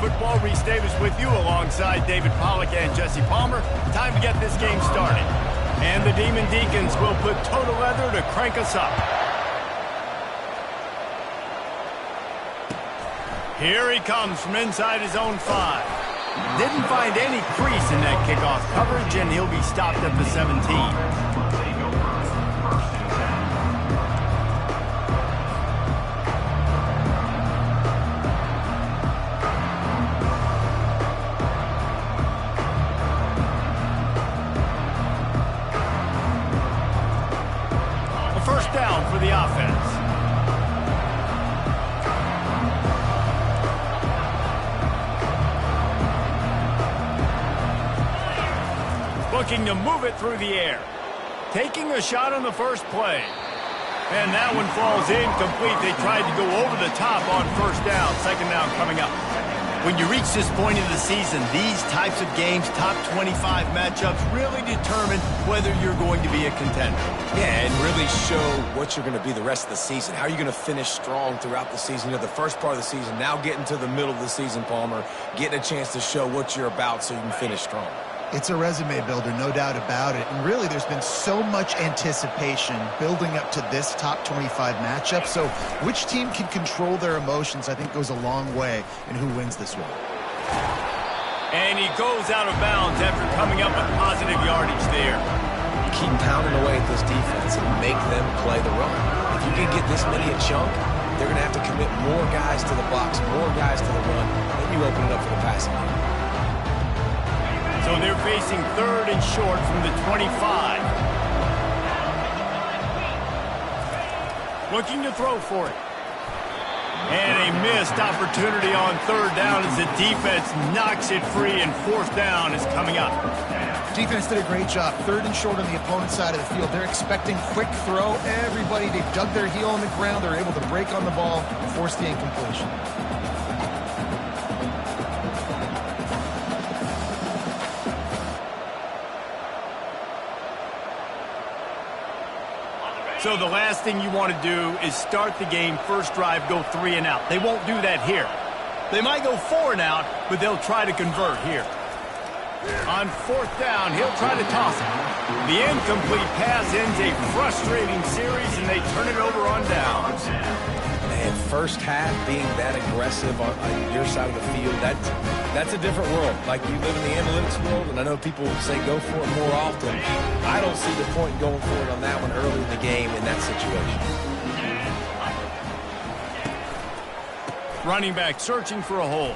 Football. Reese Davis with you alongside David Pollack and Jesse Palmer. Time to get this game started. And the Demon Deacons will put total leather to crank us up. Here he comes from inside his own 5. Didn't find any crease in that kickoff coverage, and he'll be stopped at the 17. First down for the offense. Looking to move it through the air. Taking a shot on the first play. And that one falls incomplete. They tried to go over the top on first down. Second down coming up. When you reach this point in the season, these types of games, top 25 matchups, really determine whether you're going to be a contender. Yeah, and really show what you're going to be the rest of the season. How are you going to finish strong throughout the season? You know, the first part of the season, now getting to the middle of the season, Palmer, getting a chance to show what you're about so you can finish strong. It's a resume builder, no doubt about it. And really, there's been so much anticipation building up to this top 25 matchup. So which team can control their emotions, I think, goes a long way in who wins this one. And he goes out of bounds after coming up with positive yardage there. Keep pounding away at this defense and make them play the run. If you can get this many a chunk, they're going to have to commit more guys to the box, more guys to the run. Then you open it up for the passing game. So they're facing third and short from the 25. Looking to throw for it. And a missed opportunity on third down as the defense knocks it free, and fourth down is coming up. Defense did a great job. Third and short on the opponent's side of the field. They're expecting quick throw. Everybody, they dug their heel on the ground. They're able to break on the ball and force the incompletion. So the last thing you want to do is start the game, first drive, go 3 and out. They won't do that here. They might go 4 and out, but they'll try to convert here. On fourth down, he'll try to toss it. The incomplete pass ends a frustrating series, and they turn it over on downs. And first half being that aggressive on your side of the field, that's a different world. Like, you live in the analytics world, and I know people say go for it more often. I don't see the point in going for it on that one early in the game in that situation. Running back searching for a hole.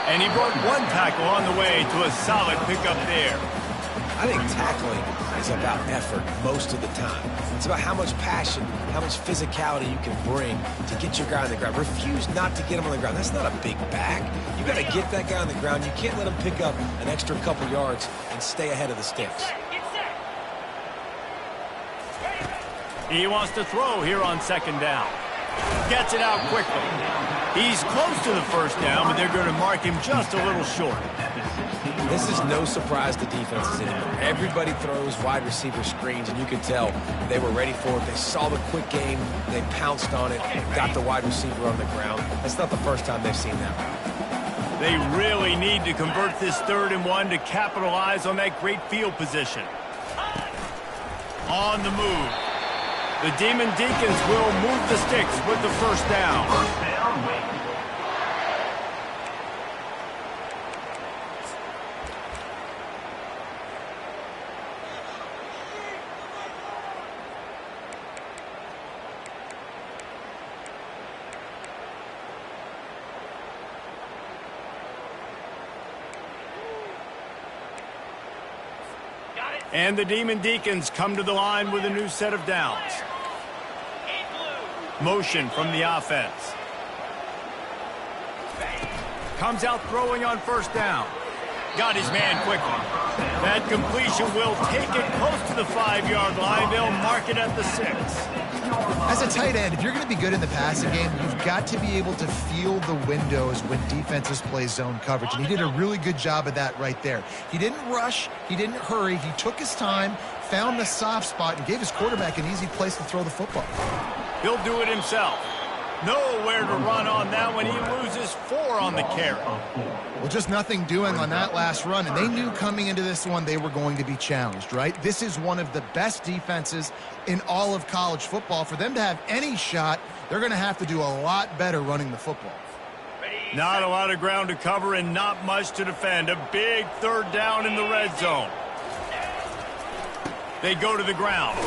And he brought one tackle on the way to a solid pickup there. I think tackling is about effort most of the time. It's about how much passion, how much physicality you can bring to get your guy on the ground. Refuse not to get him on the ground. That's not a big back. You got to get that guy on the ground. You can't let him pick up an extra couple yards and stay ahead of the sticks. He wants to throw here on second down. Gets it out quickly. He's close to the first down, but they're going to mark him just a little short. This is no surprise to defenses anymore. Everybody throws wide receiver screens, and you can tell they were ready for it. They saw the quick game. They pounced on it, got the wide receiver on the ground. That's not the first time they've seen that. They really need to convert this 3rd and 1 to capitalize on that great field position. On the move. The Demon Deacons will move the sticks with the first down. And the Demon Deacons come to the line with a new set of downs. Motion from the offense. Comes out throwing on first down. Got his man quickly. That completion will take it close to the 5-yard line. They'll mark it at the 6. As a tight end, if you're going to be good in the passing game, you've got to be able to feel the windows when defenses play zone coverage. And he did a really good job of that right there. He didn't rush. He didn't hurry. He took his time, found the soft spot, and gave his quarterback an easy place to throw the football. He'll do it himself. Nowhere to run on that one. He loses 4 on the carry. Well, just nothing doing on that last run, and they knew coming into this one they were going to be challenged, right? This is one of the best defenses in all of college football. For them to have any shot, they're going to have to do a lot better running the football. Not a lot of ground to cover and not much to defend. A big 3rd down in the red zone. They go to the ground.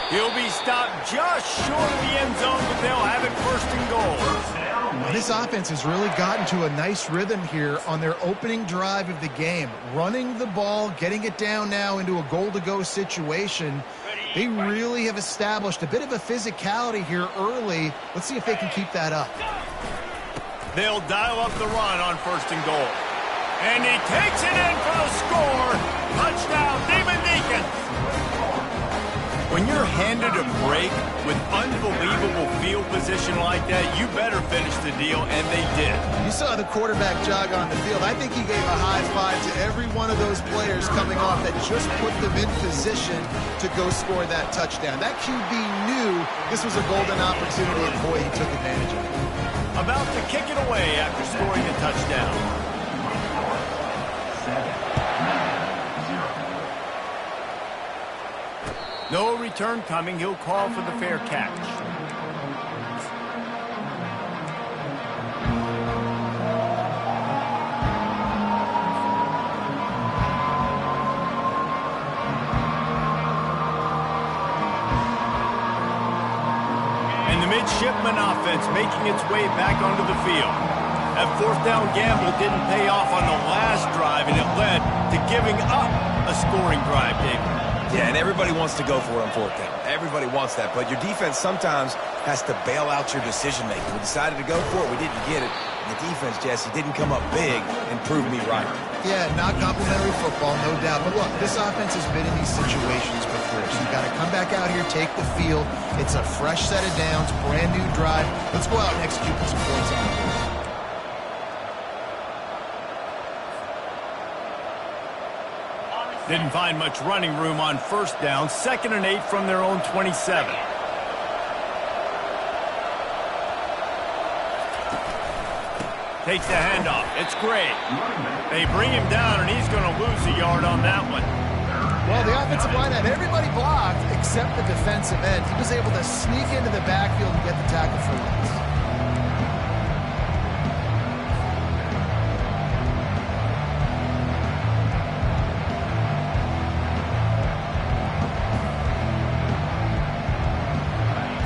He'll be stopped just short of the end zone, but they'll have it 1st and goal. This offense has really gotten to a nice rhythm here on their opening drive of the game. Running the ball, getting it down now into a goal-to-go situation. They really have established a bit of a physicality here early. Let's see if they can keep that up. They'll dial up the run on 1st and goal. And he takes it in for the score. Touchdown, Demon Deacons. When you're handed a break with unbelievable field position like that, you better finish the deal, and they did. You saw the quarterback jog on the field. I think he gave a high five to every one of those players coming off that just put them in position to go score that touchdown. That QB knew this was a golden opportunity, and boy, he took advantage of it. About to kick it away after scoring the touchdown. No return coming. He'll call for the fair catch. And the midshipman offense making its way back onto the field. That 4th down gamble didn't pay off on the last drive, and it led to giving up a scoring drive, David. Yeah, and everybody wants to go for it on 4th down. Everybody wants that, but your defense sometimes has to bail out your decision-making. We decided to go for it. We didn't get it. And the defense, Jesse, didn't come up big and prove me right. Yeah, not complimentary football, no doubt. But look, this offense has been in these situations before. So you've got to come back out here, take the field. It's a fresh set of downs, brand new drive. Let's go out and execute some points on it. Didn't find much running room on 1st down. 2nd and 8 from their own 27. Takes the handoff. It's great. They bring him down, and he's going to lose a yard on that one. Well, the offensive line had everybody blocked except the defensive end. He was able to sneak into the backfield and get the tackle for loss.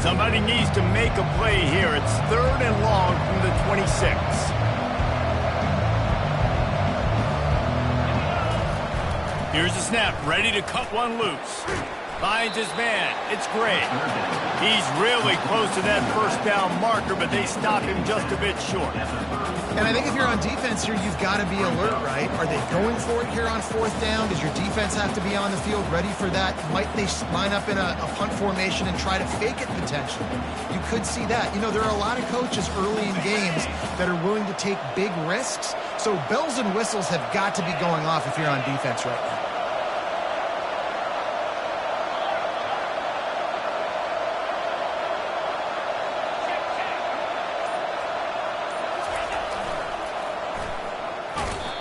Somebody needs to make a play here. It's 3rd and long from the 26. Here's the snap, ready to cut one loose. Finds his man. It's great. He's really close to that 1st down marker, but they stop him just a bit short. And I think if you're on defense here, you've got to be alert, right? Are they going for it here on 4th down? Does your defense have to be on the field ready for that? Might they line up in a punt formation and try to fake it potentially? You could see that. You know, there are a lot of coaches early in games that are willing to take big risks. So bells and whistles have got to be going off if you're on defense right now.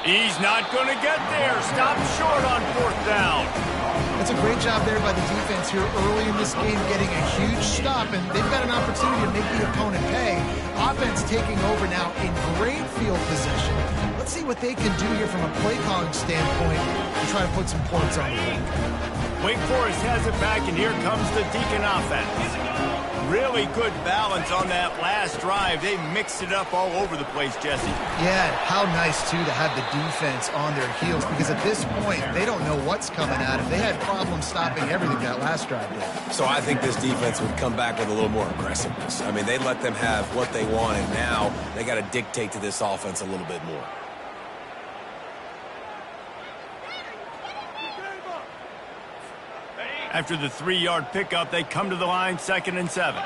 He's not going to get there. Stop short on 4th down. That's a great job there by the defense here early in this game, getting a huge stop, and they've got an opportunity to make the opponent pay. Offense taking over now in great field position. Let's see what they can do here from a play calling standpoint to try to put some points on the board. Wake Forest has it back, and here comes the Deacon offense. Really good balance on that last drive. They mixed it up all over the place, Jesse. Yeah, how nice, too, to have the defense on their heels, because at this point, they don't know what's coming at them. They had problems stopping everything that last drive did. So I think this defense would come back with a little more aggressiveness. I mean, they let them have what they want, and now they got to dictate to this offense a little bit more. After the 3-yard pickup, they come to the line, 2nd and 7.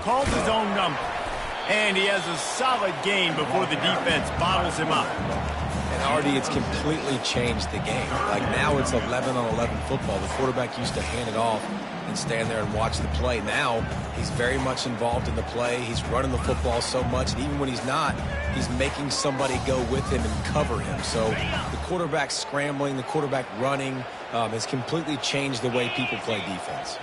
Calls his own number. And he has a solid gain before the defense bottles him up. And Artie, it's completely changed the game. Like now it's 11-on-11 football. The quarterback used to hand it off and stand there and watch the play. Now he's very much involved in the play. He's running the football so much, and even when he's not, he's making somebody go with him and cover him. So the quarterback scrambling, the quarterback running has completely changed the way people play defense.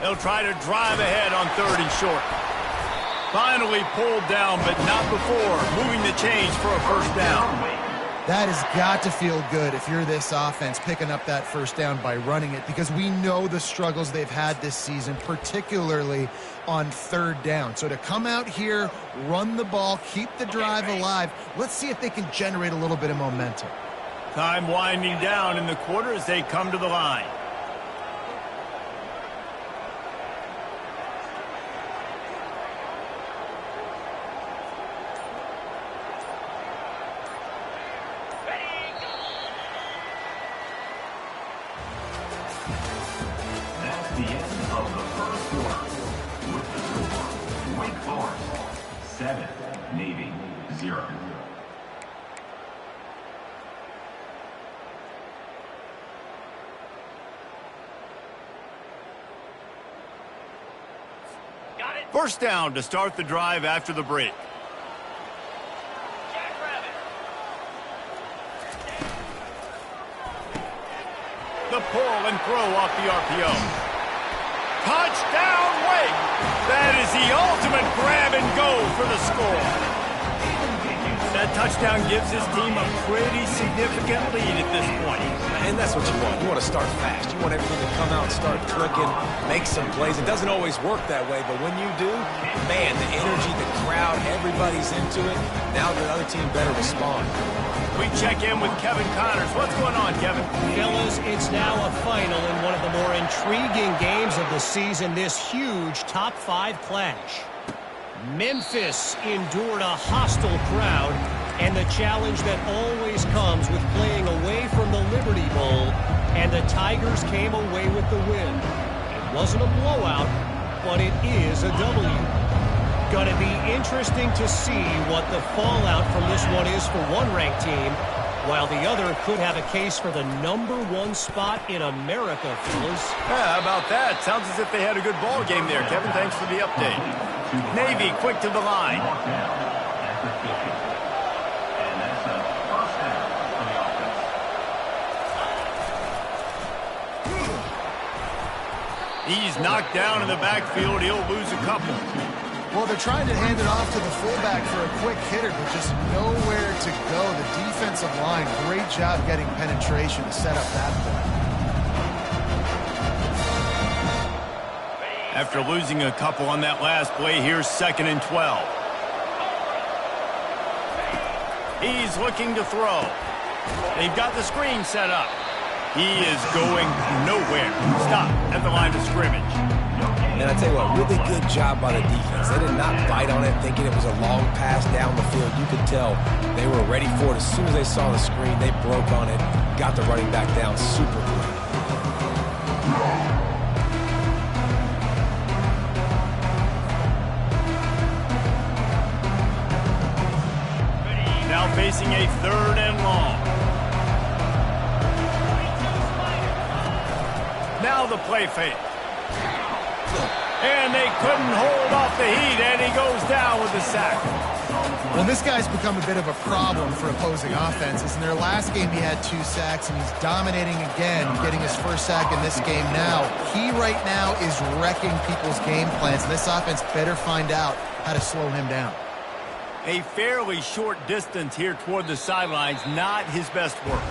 They'll try to drive ahead on 3rd and short. Finally pulled down, but not before moving the chains for a first down. That has got to feel good if you're this offense picking up that first down by running it, because we know the struggles they've had this season, particularly on 3rd down. So to come out here, run the ball, keep the drive alive, let's see if they can generate a little bit of momentum. Time winding down in the quarter as they come to the line. That's the end of the first quarter. With the score, Wake Forest 7, Navy 0. First down to start the drive after the break. The pull and throw off the RPO. Touchdown, Wake! That is the ultimate grab and go for the score. That touchdown gives his team a pretty significant lead at this point. And that's what you want. You want to start fast. You want everything to come out and start clicking, make some plays. It doesn't always work that way, but when you do, man, the energy, the crowd, everybody's into it. Now the other team better respond. We check in with Kevin Connors. What's going on, Kevin? Fellas, it's now a final in one of the more intriguing games of the season, this huge top 5 clash. Memphis endured a hostile crowd and the challenge that always comes with playing away from the Liberty Bowl, and the Tigers came away with the win. It wasn't a blowout, but it is a W. Going to be interesting to see what the fallout from this one is for one ranked team, while the other could have a case for the #1 spot in America, fellas. Yeah, how about that? Sounds as if they had a good ball game there, Kevin. Thanks for the update. Navy quick to the line. He's knocked down in the backfield. He'll lose a couple. Well, they're trying to hand it off to the fullback for a quick hitter, but just nowhere to go. The defensive line, great job getting penetration to set up that play. After losing a couple on that last play, here's 2nd and 12. He's looking to throw. They've got the screen set up. He is going nowhere. Stop at the line of scrimmage. And I tell you what, really good job by the defense. They did not bite on it thinking it was a long pass down the field. You could tell they were ready for it. As soon as they saw the screen, they broke on it, got the running back down super quick. Now facing a 3rd and long. Now the play fake. And they couldn't hold off the heat, and he goes down with the sack. Well, this guy's become a bit of a problem for opposing offenses. In their last game, he had 2 sacks, and he's dominating again, getting his first sack in this game now. He right now is wrecking people's game plans, and this offense better find out how to slow him down. A fairly short distance here toward the sidelines, not his best work.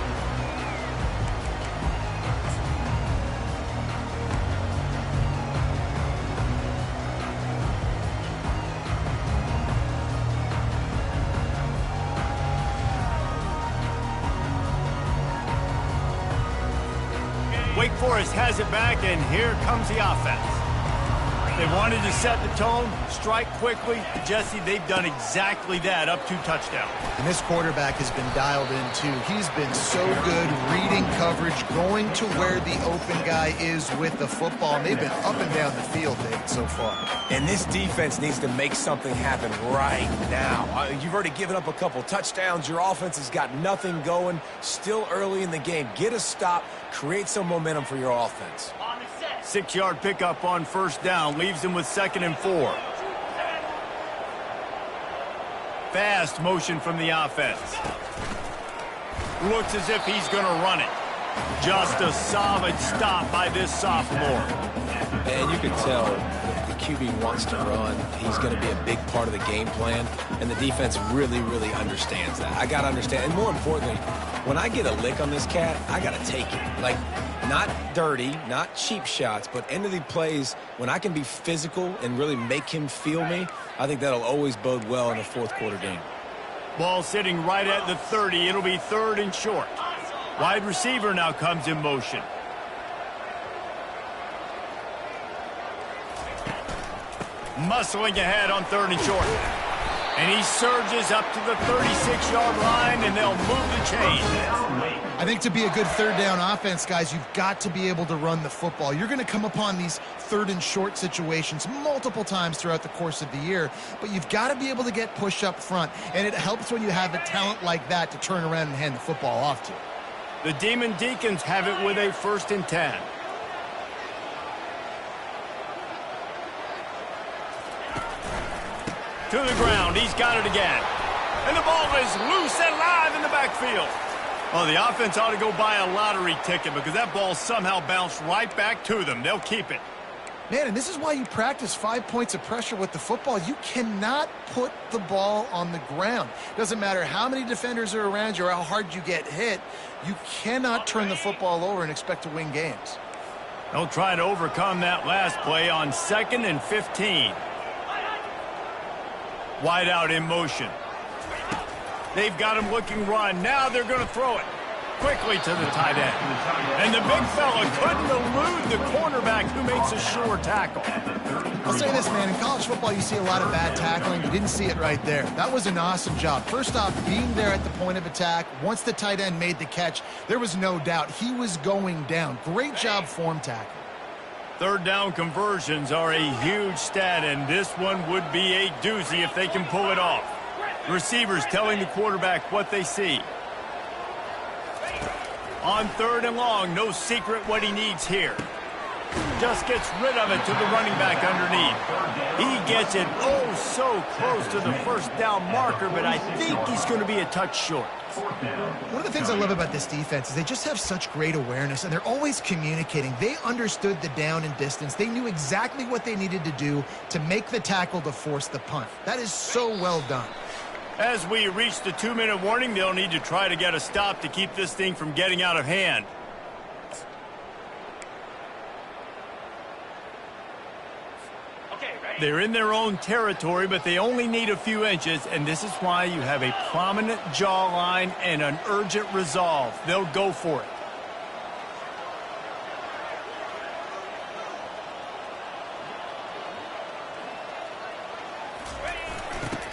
Wake Forest has it back, and here comes the offense. They wanted to set the tone, strike quickly. Jesse, they've done exactly that, up 2 touchdowns. And this quarterback has been dialed in, too. He's been so good reading coverage, going to where the open guy is with the football. And they've been up and down the field, David, so far. And this defense needs to make something happen right now. You've already given up a couple touchdowns. Your offense has got nothing going. Still early in the game. Get a stop. Create some momentum for your offense. 6-yard pickup on first down. Leaves them with 2nd and 4. Fast motion from the offense. Looks as if he's going to run it. Just a solid stop by this sophomore. And you can tell the QB wants to run. He's going to be a big part of the game plan. And the defense really, really understands that. I got to understand. And more importantly, when I get a lick on this cat, I got to take it. Like, not dirty, not cheap shots, but end of the plays, when I can be physical and really make him feel me, I think that'll always bode well in a fourth quarter game. Ball sitting right at the 30. It'll be 3rd and short. Wide receiver now comes in motion. Muscling ahead on 3rd and short. And he surges up to the 36-yard line, and they'll move the chain. I think to be a good 3rd down offense, guys, you've got to be able to run the football. You're going to come upon these 3rd and short situations multiple times throughout the course of the year, but you've got to be able to get push up front, and it helps when you have a talent like that to turn around and hand the football off to. The Demon Deacons have it with a 1st and 10. To the ground. He's got it again. And the ball is loose and live in the backfield. Well, the offense ought to go buy a lottery ticket because that ball somehow bounced right back to them. They'll keep it. Man, and this is why you practice 5 points of pressure with the football. You cannot put the ball on the ground. Doesn't matter how many defenders are around you or how hard you get hit. You cannot turn the football over and expect to win games. They'll try to overcome that last play on 2nd and 15. Wide out in motion. They've got him looking run. Now they're going to throw it quickly to the tight end. And the big fella couldn't elude the cornerback who makes a sure tackle. I'll say this, man. In college football, you see a lot of bad tackling. You didn't see it right there. That was an awesome job. First off, being there at the point of attack. Once the tight end made the catch, there was no doubt he was going down. Great job form tackle. 3rd down conversions are a huge stat, and this one would be a doozy if they can pull it off. Receivers telling the quarterback what they see. On 3rd and long, no secret what he needs here. Just gets rid of it to the running back underneath. He gets it oh so close to the 1st down marker, but I think he's going to be a touch short. One of the things I love about this defense is they just have such great awareness, and they're always communicating. They understood the down and distance. They knew exactly what they needed to do to make the tackle to force the punt. That is so well done. As we reach the 2-minute warning, they'll need to try to get a stop to keep this thing from getting out of hand. They're in their own territory, but they only need a few inches, and this is why you have a prominent jawline and an urgent resolve. They'll go for it.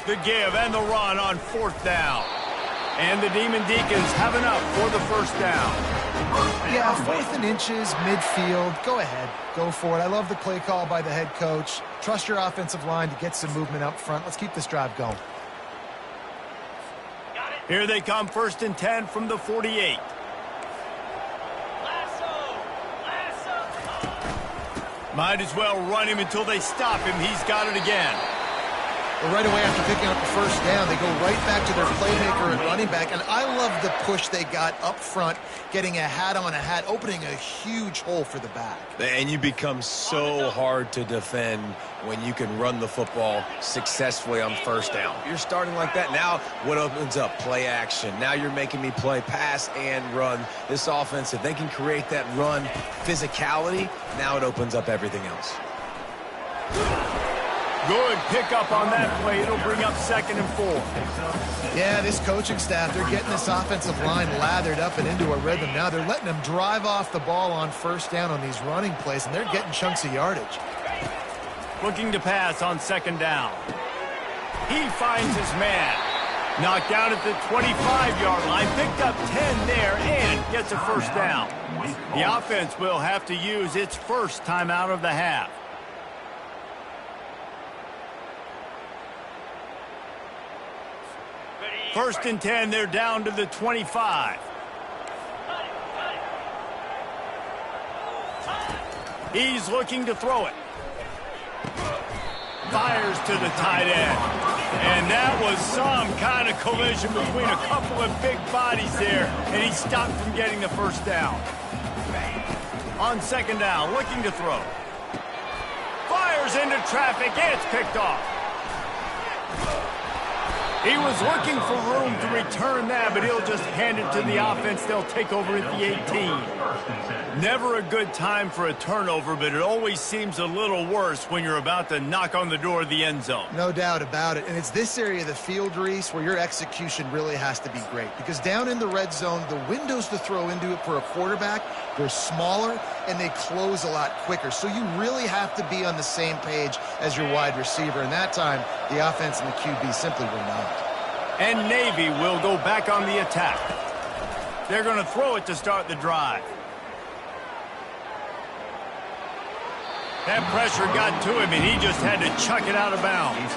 The give and the run on 4th down. And the Demon Deacons have enough for the 1st down. Yeah, 4th and inches, midfield. Go ahead. Go for it. I love the play call by the head coach. Trust your offensive line to get some movement up front. Let's keep this drive going. Here they come, 1st and 10 from the 48. Might as well run him until they stop him. He's got it again. Well, right away after picking up the 1st down, they go right back to their playmaker and running back. And I love the push they got up front, getting a hat on a hat, opening a huge hole for the back. And you become so hard to defend when you can run the football successfully on 1st down. You're starting like that. Now what opens up? Play action. Now you're making me play pass and run. This offense, if they can create that run physicality, now it opens up everything else. Good pickup on that play. It'll bring up 2nd and 4. Yeah, this coaching staff, they're getting this offensive line lathered up and into a rhythm. Now they're letting them drive off the ball on 1st down on these running plays, and they're getting chunks of yardage. Looking to pass on second down. He finds his man. Knocked down at the 25-yard line. Picked up 10 there and gets a first down. The offense will have to use its first timeout of the half. First and 10, they're down to the 25. He's looking to throw it. Fires to the tight end. And that was some kind of collision between a couple of big bodies there, and he stopped from getting the first down. On second down, looking to throw. Fires into traffic, and it's picked off. He was looking for room to return that, but he'll just hand it to the offense. They'll take over at the 18. Never a good time for a turnover, but it always seems a little worse when you're about to knock on the door of the end zone. No doubt about it. And it's this area of the field, Reese, where your execution really has to be great. Because down in the red zone, the windows to throw into it for a quarterback, they're smaller and they close a lot quicker. So you really have to be on the same page as your wide receiver. And that time, the offense and the QB simply were not. And Navy will go back on the attack. They're going to throw it to start the drive. That pressure got to him, and he just had to chuck it out of bounds.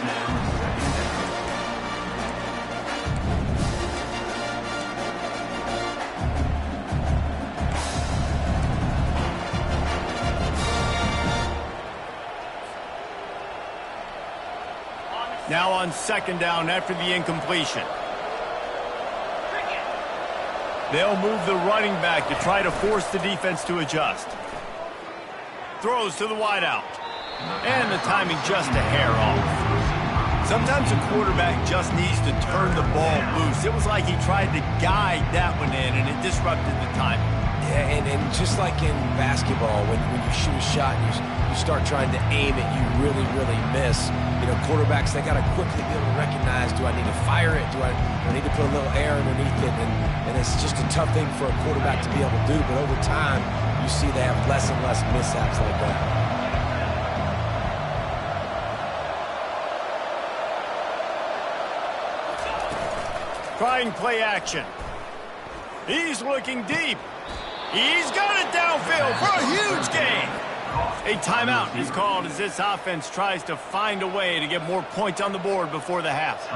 Now on second down after the incompletion. They'll move the running back to try to force the defense to adjust. Throws to the wideout. And the timing just a hair off. Sometimes a quarterback just needs to turn the ball loose. It was like he tried to guide that one in, and it disrupted the timing. Yeah, and just like in basketball, when you shoot a shot and you start trying to aim it, you really, really miss. You know, quarterbacks, they got to quickly be able to recognize, do I need to fire it? Do I need to put a little air underneath it? And it's just a tough thing for a quarterback to be able to do. But over time, you see they have less and less mishaps like that. Trying play action. He's looking deep. He's got it downfield for a huge gain. A timeout is called as this offense tries to find a way to get more points on the board before the half.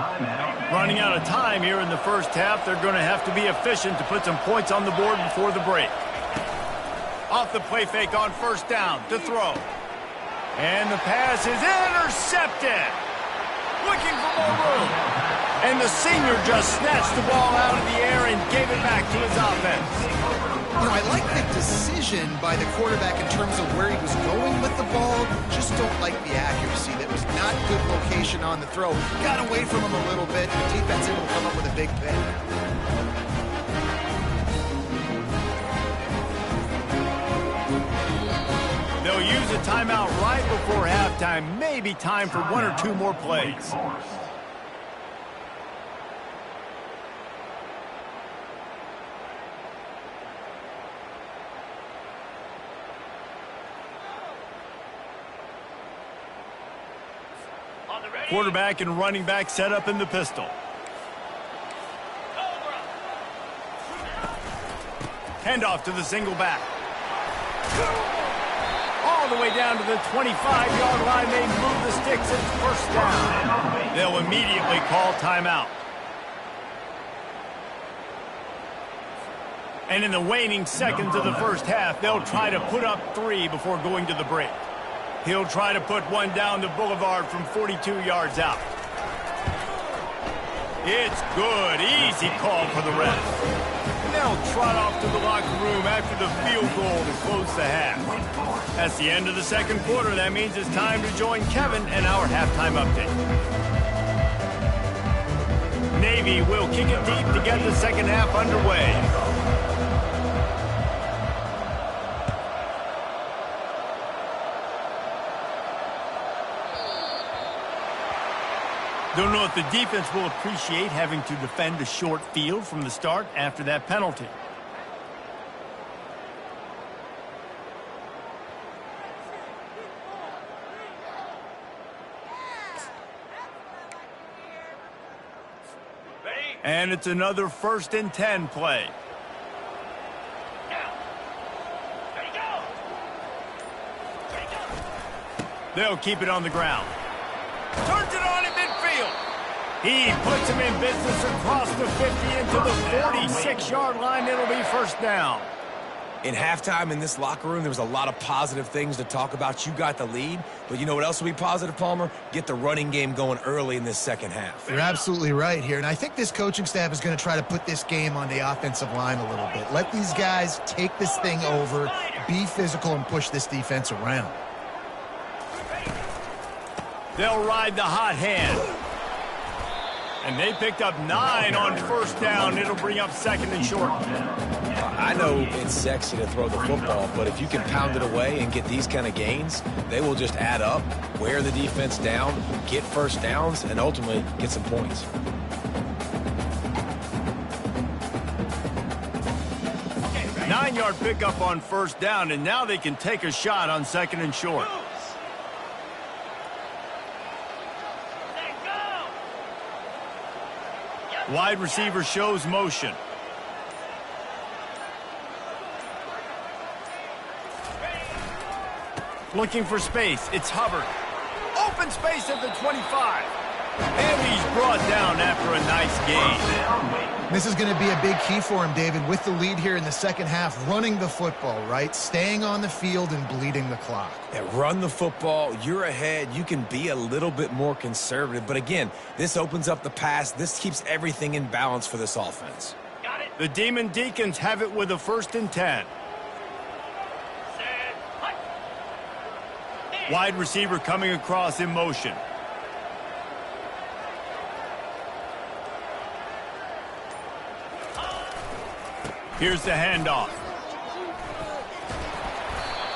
Running out of time here in the first half, they're going to have to be efficient to put some points on the board before the break. Off the play fake on first down to throw. And the pass is intercepted. Looking for more room. And the senior just snatched the ball out of the air and gave it back to his offense. You know, I like the decision by the quarterback in terms of where he was going with the ball. Just don't like the accuracy. That was not good location on the throw. Got away from him a little bit. The defense able to come up with a big pick. They'll use a timeout right before halftime. Maybe time for one or two more plays. Quarterback and running back set up in the pistol. Handoff to the single back. All the way down to the 25-yard line. They move the sticks. It's first down. They'll immediately call timeout. And in the waning seconds of the first half, they'll try to put up 3 before going to the break. He'll try to put one down the boulevard from 42 yards out. It's good. Easy call for the ref. And they'll trot off to the locker room after the field goal to close the half. That's the end of the second quarter. That means it's time to join Kevin and our halftime update. Navy will kick it deep to get the second half underway. Don't know if the defense will appreciate having to defend a short field from the start after that penalty. And it's another 1st and 10 play. They'll keep it on the ground. Turns it on in midfield. He puts him in business across the 50 into the 46-yard line. It'll be 1st down. In halftime in this locker room, there was a lot of positive things to talk about. You got the lead, but you know what else will be positive, Palmer? Get the running game going early in this second half. You're absolutely right here, and I think this coaching staff is going to try to put this game on the offensive line a little bit. Let these guys take this thing over, be physical, and push this defense around. They'll ride the hot hand. And they picked up 9 on 1st down. It'll bring up 2nd and short. I know it's sexy to throw the football, but if you can pound it away and get these kind of gains, they will just add up, wear the defense down, get 1st downs, and ultimately get some points. Okay, 9-yard pickup on 1st down, and now they can take a shot on 2nd and short. Wide receiver shows motion. Looking for space. It's Hubbard. Open space at the 25. And he's brought down after a nice gain. This is going to be a big key for him, David, with the lead here in the second half, running the football, right? Staying on the field and bleeding the clock. Yeah, run the football. You're ahead. You can be a little bit more conservative. But again, this opens up the pass. This keeps everything in balance for this offense. Got it. The Demon Deacons have it with a 1st and 10. Wide receiver coming across in motion. Here's the handoff.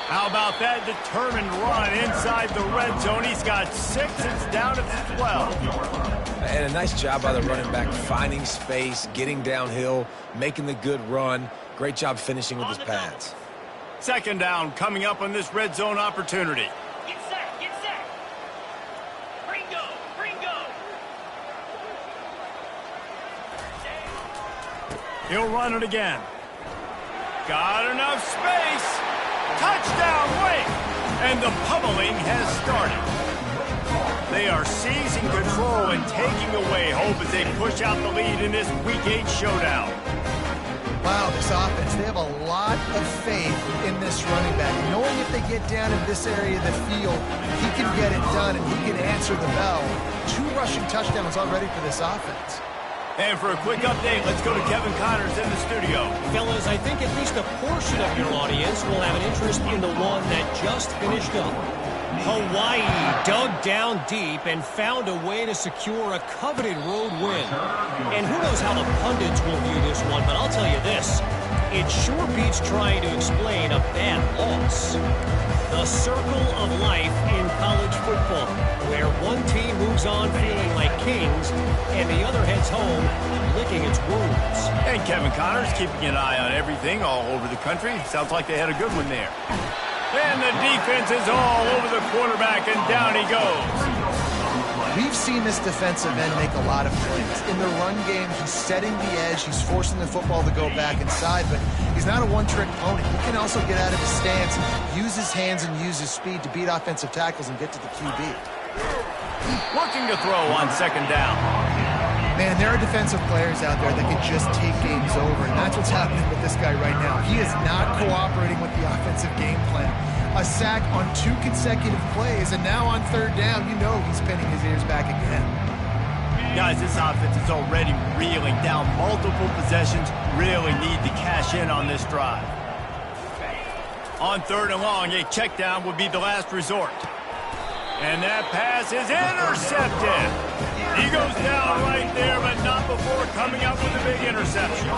How about that determined run inside the red zone? He's got 6. It's down to 12. And a nice job by the running back, finding space, getting downhill, making the good run. Great job finishing with his pads. 2nd down coming up on this red zone opportunity. Get set, get set. Ringo, Ringo. He'll run it again. Got enough space. Touchdown, Wake. And the pummeling has started. They are seizing control and taking away hope as they push out the lead in this Week 8 showdown. Wow, this offense, they have a lot of faith in this running back. Knowing if they get down in this area of the field, he can get it done and he can answer the bell. 2 rushing touchdowns already for this offense. And for a quick update, let's go to Kevin Connors in the studio. Fellas, I think at least a portion of your audience will have an interest in the one that just finished up. Hawaii dug down deep and found a way to secure a coveted road win. And who knows how the pundits will view this one, but I'll tell you this. It sure beats trying to explain a bad loss. The circle of life in college football, where one team moves on feeling like kings and the other heads home licking its wounds. And Kevin Connors keeping an eye on everything all over the country. Sounds like they had a good one there. And the defense is all over the quarterback, and down he goes. We've seen this defensive end make a lot of plays. In the run game, he's setting the edge. He's forcing the football to go back inside, but he's not a one-trick pony. He can also get out of his stance, use his hands, and use his speed to beat offensive tackles and get to the QB. Looking to throw on 2nd down. Man, there are defensive players out there that can just take games over, and that's what's happening with this guy right now. He is not cooperating with the offensive game plan. A sack on 2 consecutive plays, and now on 3rd down, you know he's pinning his ears back again. Guys, this offense is already reeling down multiple possessions. Really need to cash in on this drive. On 3rd and long, a check down would be the last resort. And that pass is intercepted. He goes down right there, but not before coming up with a big interception.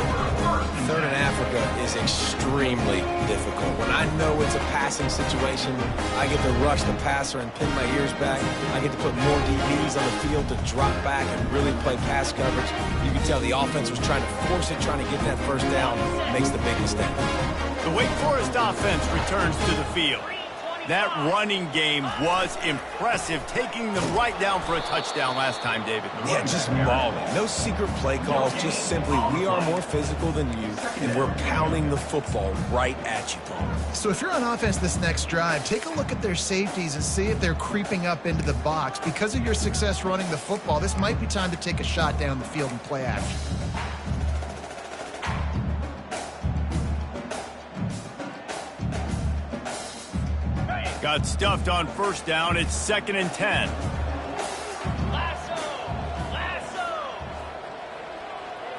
3rd and Africa is extremely difficult. When I know it's a passing situation, I get to rush the passer and pin my ears back. I get to put more DBs on the field to drop back and really play pass coverage. You can tell the offense was trying to force it, trying to get that 1st down, makes the big mistake. The Wake Forest offense returns to the field. That running game was impressive, taking them right down for a touchdown last time, David. Yeah, just mauling. No secret play calls, just simply we are more physical than you, and we're pounding the football right at you, Paul. So if you're on offense this next drive, take a look at their safeties and see if they're creeping up into the box. Because of your success running the football, this might be time to take a shot down the field and play action. Got stuffed on first down. It's 2nd and 10. Lasso! Lasso!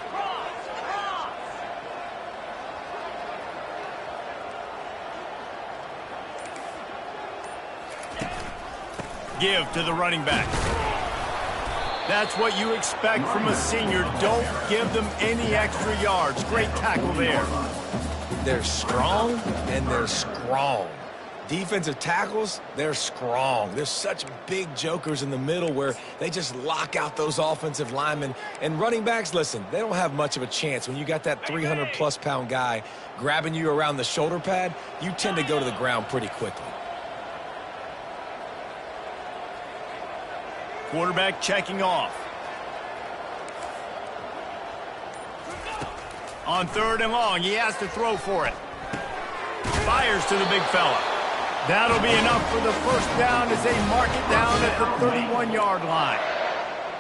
Cross! Cross! Give to the running back. That's what you expect from a senior. Don't give them any extra yards. Great tackle there. They're strong, and they're strong. Defensive tackles, they're strong. There's such big jokers in the middle where they just lock out those offensive linemen. And running backs, listen, they don't have much of a chance. When you got that 300-plus pound guy grabbing you around the shoulder pad, you tend to go to the ground pretty quickly. Quarterback checking off. On 3rd and long, he has to throw for it. Fires to the big fella. That'll be enough for the first down as they mark it down at the 31-yard line.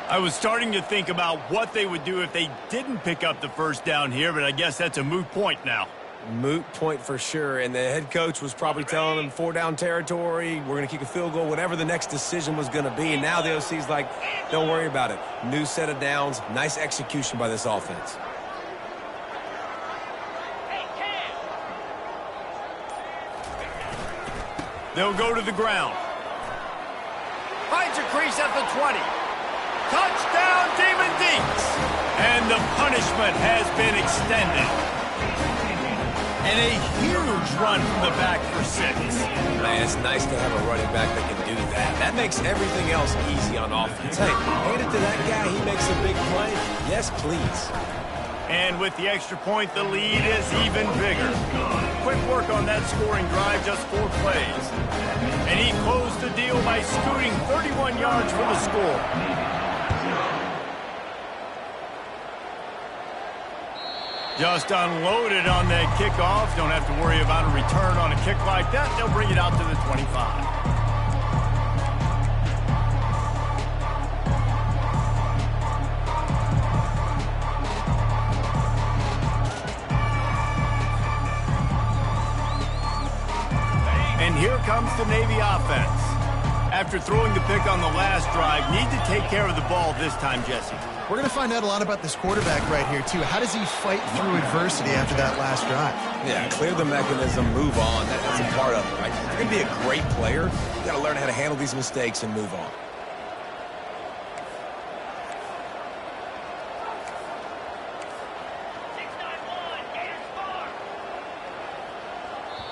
I was starting to think about what they would do if they didn't pick up the first down here, but I guess that's a moot point now. Moot point for sure, and the head coach was probably telling them 4-down territory, we're going to kick a field goal, whatever the next decision was going to be. And now the OC's like, don't worry about it. New set of downs, nice execution by this offense. They'll go to the ground. Finds a crease at the 20. Touchdown, Demon Deacs! And the punishment has been extended. And a huge run from the back for 6. Man, it's nice to have a running back that can do that. That makes everything else easy on offense. Hey, hand it to that guy, he makes a big play. Yes, please. And with the extra point, the lead is even bigger. Quick work on that scoring drive, just 4 plays. And he closed the deal by scooting 31 yards for the score. Just unloaded on that kickoff. Don't have to worry about a return on a kick like that. They'll bring it out to the 25. And here comes the Navy offense. After throwing the pick on the last drive, need to take care of the ball this time, Jesse. We're going to find out a lot about this quarterback right here, too. How does he fight through adversity after that last drive? Yeah, clear the mechanism, move on. That's a part of it, right? If you're going to be a great player, you got to learn how to handle these mistakes and move on.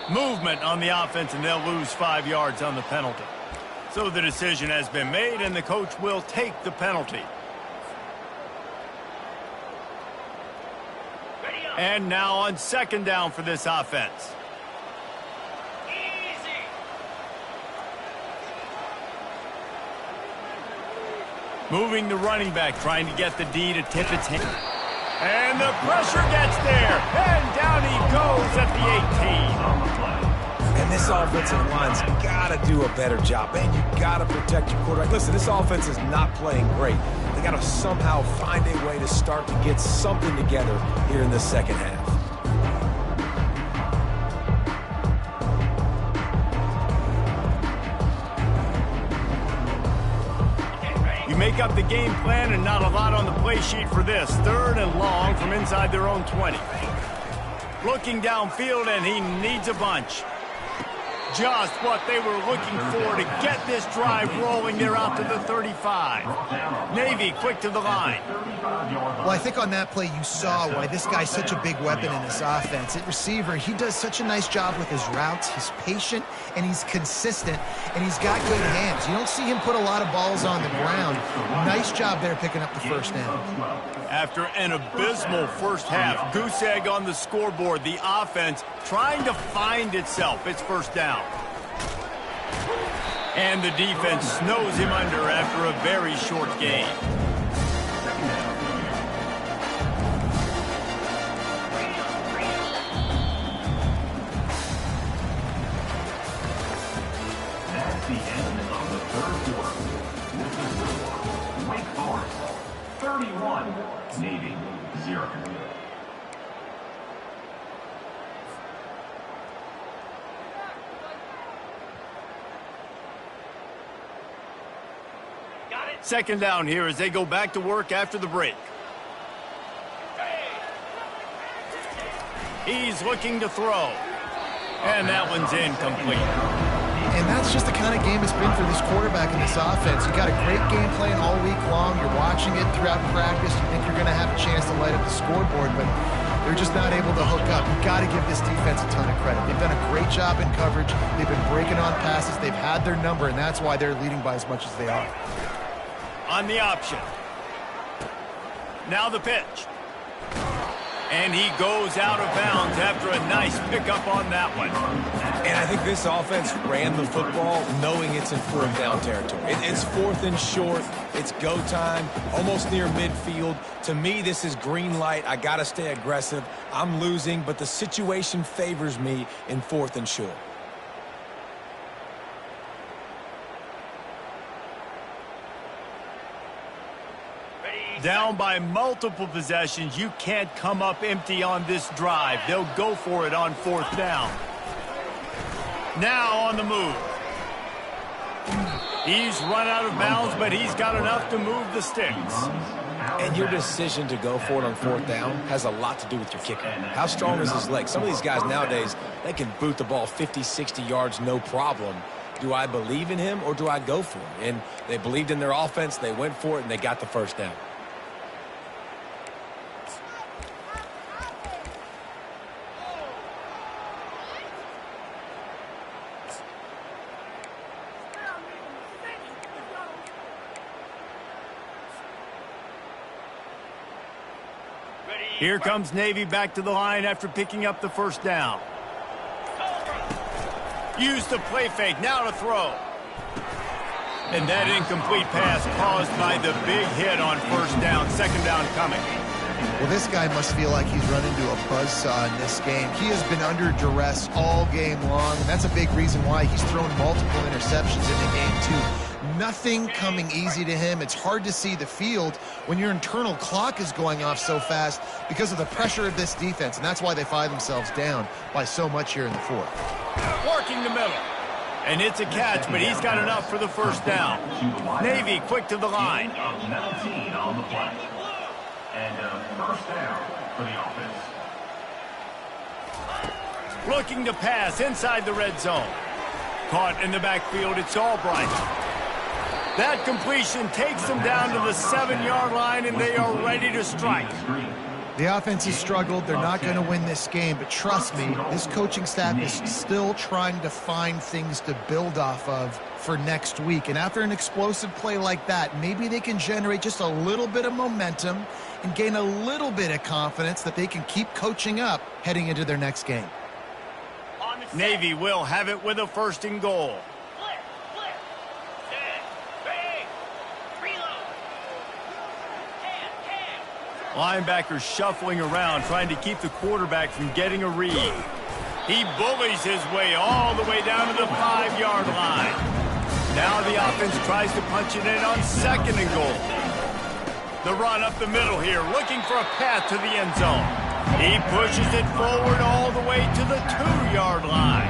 Movement on the offense, and they'll lose 5 yards on the penalty. So the decision has been made, and the coach will take the penalty. And now on 2nd down for this offense. Easy. Moving the running back, trying to get the D to tip its hand. And the pressure gets there. And down he goes at the 18. And this offensive line's got to do a better job. Man, you got to protect your quarterback. Listen, this offense is not playing great. They got to somehow find a way to start to get something together here in the second half. You make up the game plan and not a lot on the play sheet for this. 3rd and long from inside their own 20. Looking downfield, and he needs a bunch. Just what they were looking for to get this drive rolling. They're out to the 35. Navy quick to the line. Well, I think on that play you saw why this guy's such a big weapon in this offense. At receiver, he does such a nice job with his routes. He's patient, and he's consistent, and he's got good hands. You don't see him put a lot of balls on the ground. Nice job there picking up the first down. After an abysmal first half, goose egg on the scoreboard. The offense trying to find itself. It's first down. And the defense snows him under after a very short game. That's the end of the third quarter. With the score, Wake Forest 31, Navy 0. Got it. Second down here as they go back to work after the break. He's looking to throw. And that one's incomplete. And that's just the kind of game it's been for this quarterback in this offense. You got a great game plan all week long. You're watching it throughout practice. You think you're going to have a chance to light up the scoreboard, but they're just not able to hook up. You've got to give this defense a ton of credit. They've done a great job in coverage. They've been breaking on passes. They've had their number, and that's why they're leading by as much as they are. On the option. Now the pitch. And he goes out of bounds after a nice pickup on that one. And I think this offense ran the football knowing it's in fourth down territory. It's fourth and short. It's go time, almost near midfield. To me, this is green light. I got to stay aggressive. I'm losing, but the situation favors me in fourth and short. Down by multiple possessions, you can't come up empty on this drive. They'll go for it on fourth down. Now on the move. He's run out of bounds, but he's got enough to move the sticks. And your decision to go for it on fourth down has a lot to do with your kicker. How strong is his leg? Some of these guys nowadays, they can boot the ball 50, 60 yards, no problem. Do I believe in him or do I go for it? And they believed in their offense, they went for it, and they got the first down. Here comes Navy back to the line after picking up the first down. Use the play fake, now to throw. And that incomplete pass caused by the big hit on first down, second down coming. Well, this guy must feel like he's run into a buzzsaw in this game. He has been under duress all game long, and that's a big reason why he's thrown multiple interceptions in the game, too. Nothing coming easy to him. It's hard to see the field when your internal clock is going off so fast because of the pressure of this defense, and that's why they find themselves down by so much here in the fourth. Working the middle. And it's a catch, but he's got enough for the first down. Navy quick to the line. 19 on the play. And first down for the offense. Looking to pass inside the red zone. Caught in the backfield, it's Albright. That completion takes them down to the 7-yard line, and they are ready to strike. The offense has struggled. They're not going to win this game, but trust me, this coaching staff is still trying to find things to build off of for next week. And after an explosive play like that, maybe they can generate just a little bit of momentum and gain a little bit of confidence that they can keep coaching up heading into their next game. Navy will have it with a first and goal. Flip. Set. Ready. Reload. Hand. Linebacker shuffling around, trying to keep the quarterback from getting a read. He bullies his way all the way down to the 5-yard line. Now the offense tries to punch it in on second and goal. The run up the middle here, looking for a path to the end zone. He pushes it forward all the way to the 2-yard line.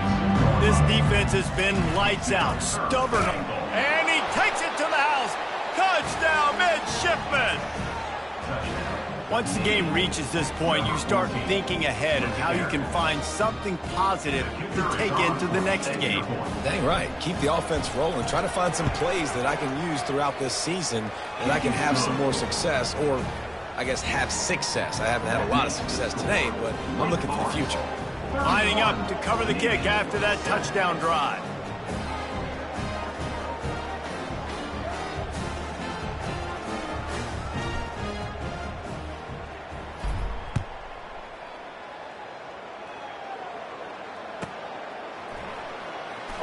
This defense has been lights out, stubborn, and he takes it to the house. Touchdown, midshipman! Once the game reaches this point, you start thinking ahead and how you can find something positive to take into the next game. Dang right. Keep the offense rolling. Try to find some plays that I can use throughout this season that I can have some more success, or I guess have success. I haven't had a lot of success today, but I'm looking for the future. Lining up to cover the kick after that touchdown drive.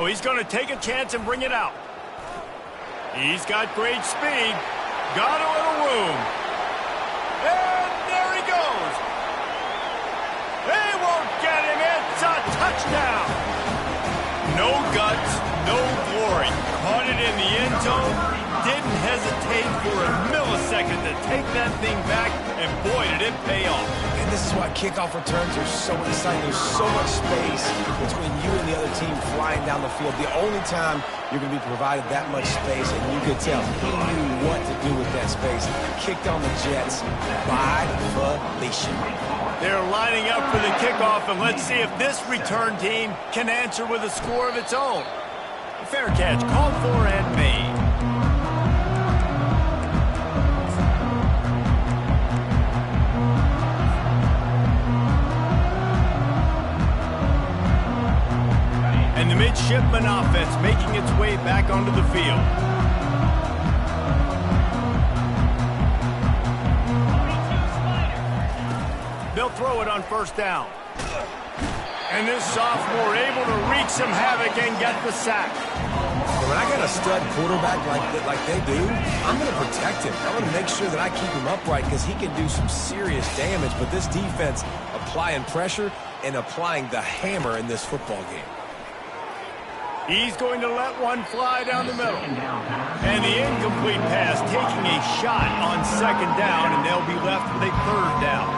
Oh, he's going to take a chance and bring it out. He's got great speed. Got a little room. And there he goes. They won't get him. It's a touchdown. No guts, no glory. Caught it in the end zone. Didn't hesitate for a millisecond to take that thing back. And boy, did it pay off. And this is why kickoff returns are so exciting. There's so much space between you and the other team flying down the field. The only time you're going to be provided that much space, and you could tell he knew what to do with that space. Kicked on the Jets by Felicia. They're lining up for the kickoff, and let's see if this return team can answer with a score of its own. Fair catch called for and made. And the midshipman offense making its way back onto the field. They'll throw it on first down. And this sophomore able to wreak some havoc and get the sack. When I got a stud quarterback like they do, I'm going to protect him. I'm going to make sure that I keep him upright because he can do some serious damage. But this defense applying pressure and applying the hammer in this football game. He's going to let one fly down the middle. And the incomplete pass taking a shot on second down, and they'll be left with a third down.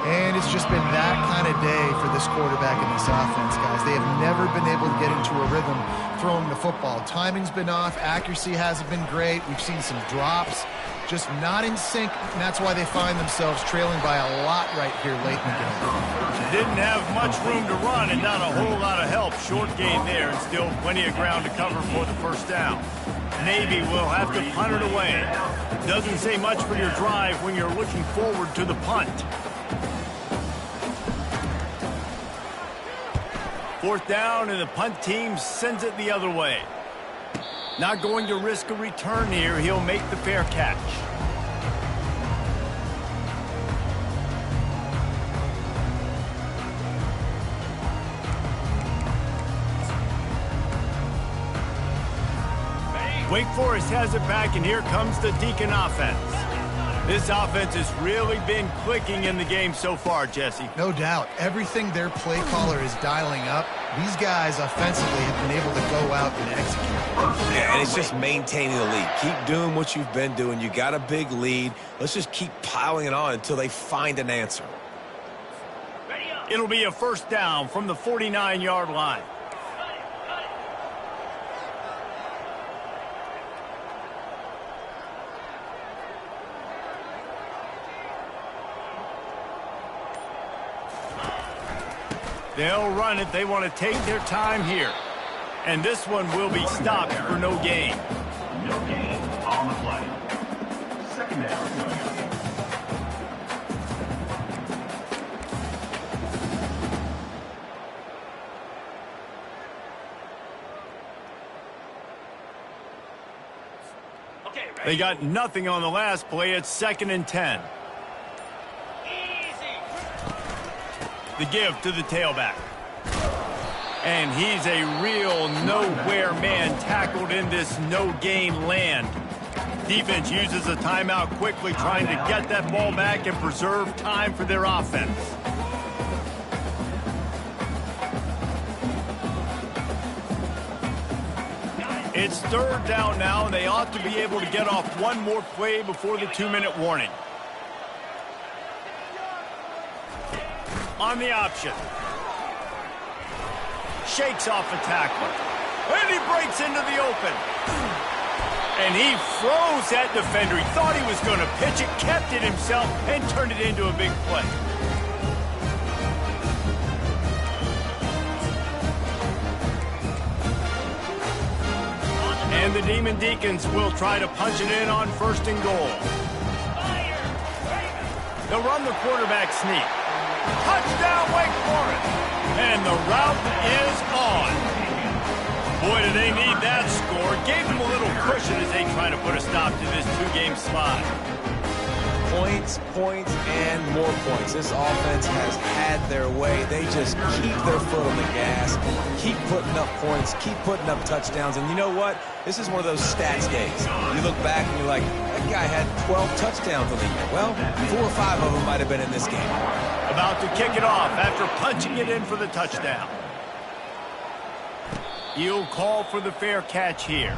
And it's just been that kind of day for this quarterback and this offense, guys. They have never been able to get into a rhythm throwing the football. Timing's been off. Accuracy hasn't been great. We've seen some drops. Just not in sync, and that's why they find themselves trailing by a lot right here late in the game. Didn't have much room to run and not a whole lot of help. Short gain there and still plenty of ground to cover for the first down. Navy will have to punt it away. Doesn't say much for your drive when you're looking forward to the punt. Fourth down, and the punt team sends it the other way. Not going to risk a return here. He'll make the fair catch. Wake Forest has it back, and here comes the Deacon offense. This offense has really been clicking in the game so far, Jesse. No doubt. Everything their play caller is dialing up, these guys offensively have been able to go out and execute. Yeah, and it's just maintaining the lead. Keep doing what you've been doing. You got a big lead. Let's just keep piling it on until they find an answer. It'll be a first down from the 49-yard line. They'll run it. They want to take their time here. And this one will be stopped for no gain. No gain on the play. Second down. They got nothing on the last play. It's 2nd and 10. The give to the tailback. And he's a real nowhere man tackled in this no-gain land. Defense uses a timeout quickly, trying to get that ball back and preserve time for their offense. It's third down now, and they ought to be able to get off one more play before the 2-minute warning. On the option. Shakes off a tackler. And he breaks into the open. And he froze that defender. He thought he was going to pitch it, kept it himself, and turned it into a big play. And the Demon Deacons will try to punch it in on 1st and goal. They'll run the quarterback sneak. Touchdown, Wake Forest. And the route is on. Boy, do they need that score. Gave them a little cushion as they try to put a stop to this 2-game slide. Points, points, and more points. This offense has had their way. They just keep their foot on the gas, keep putting up points, keep putting up touchdowns. And you know what? This is one of those stats days. You look back and you're like, that guy had 12 touchdowns on the year. Well, 4 or 5 of them might have been in this game. About to kick it off after punching it in for the touchdown. He'll call for the fair catch here.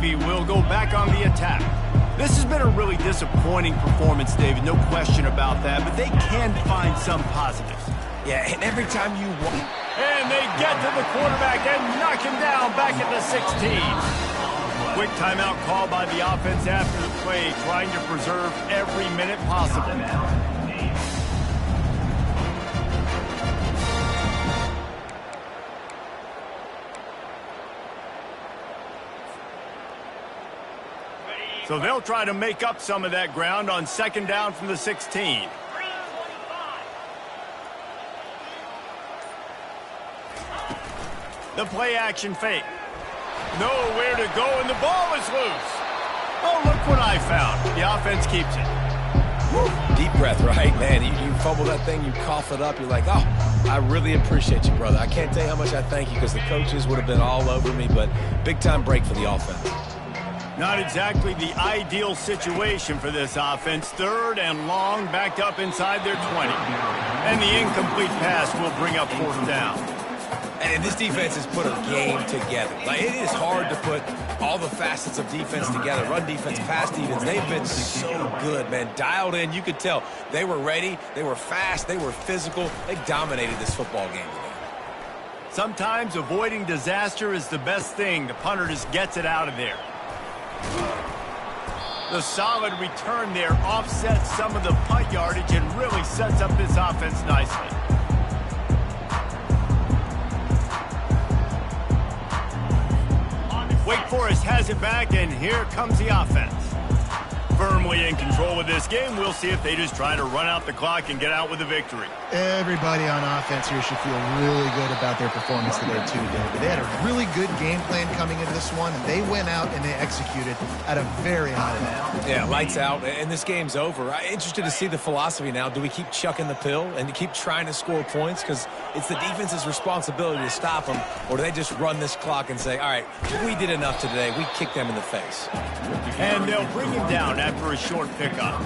Will go back on the attack. This has been a really disappointing performance, David, no question about that, but they can find some positives. Yeah, and every time you want... And they get to the quarterback and knock him down back at the 16. Quick timeout call by the offense after the play, trying to preserve every minute possible. So they'll try to make up some of that ground on second down from the 16. The play action fake. Nowhere to go, and the ball is loose. Oh, look what I found. The offense keeps it. Woo. Deep breath, right? Man, you fumble that thing, you cough it up, you're like, oh, I really appreciate you, brother. I can't tell you how much I thank you because the coaches would have been all over me, but big-time break for the offense. Not exactly the ideal situation for this offense. Third and long, backed up inside their 20. And the incomplete pass will bring up fourth down. And this defense has put a game together. Like, it is hard to put all the facets of defense together. Run defense, pass defense. They've been so good, man. Dialed in. You could tell they were ready. They were fast. They were physical. They dominated this football game today. Sometimes avoiding disaster is the best thing. The punter just gets it out of there. The solid return there offsets some of the punt yardage and really sets up this offense nicely. Wake Forest has it back, and here comes the offense. Firmly in control of this game. We'll see if they just try to run out the clock and get out with a victory. Everybody on offense here should feel really good about their performance today, too, David. They had a really good game plan coming into this one, and they went out and they executed at a very high level. Yeah, lights out, and this game's over. I'm interested to see the philosophy now. Do we keep chucking the pill and keep trying to score points? Because it's the defense's responsibility to stop them, or do they just run this clock and say, all right, we did enough today. We kicked them in the face. And they'll bring him down after a short pickup.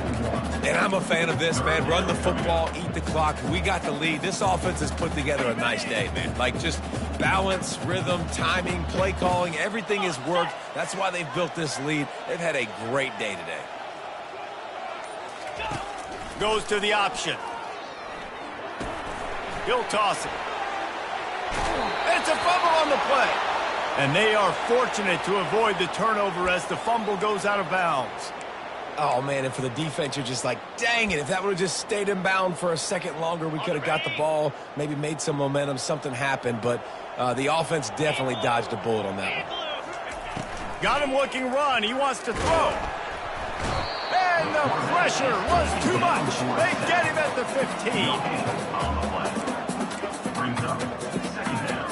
And I'm a fan of this, man. Run the football, eat the clock. We got the lead. This offense has put together a nice day, man. Like, just balance, rhythm, timing, play calling, everything has worked. That's why they've built this lead. They've had a great day today. Goes to the option. He'll toss it. It's a fumble on the play. And they are fortunate to avoid the turnover as the fumble goes out of bounds. Oh, man, and for the defense, you're just like, dang it, if that would have just stayed in bound for a second longer, we could have got the ball, maybe made some momentum, something happened, but the offense definitely dodged a bullet on that one. Got him looking run. He wants to throw. And the pressure was too much. They get him at the 15. Brings up second down.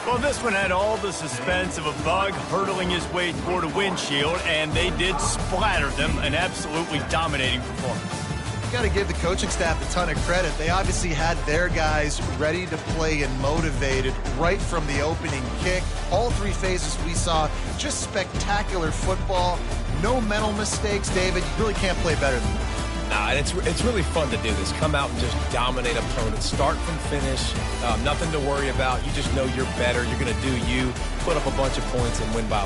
Well, this one had all the suspense of a bug hurtling his way toward a windshield, and they did splatter them. An absolutely dominating performance. Got to give the coaching staff a ton of credit. They obviously had their guys ready to play and motivated right from the opening kick. All three phases we saw, just spectacular football. No mental mistakes, David. You really can't play better than that. Nah, and it's really fun to do this. Come out and just dominate opponents. Start from finish. Nothing to worry about. You just know you're better. You're going to do you. Put up a bunch of points and win by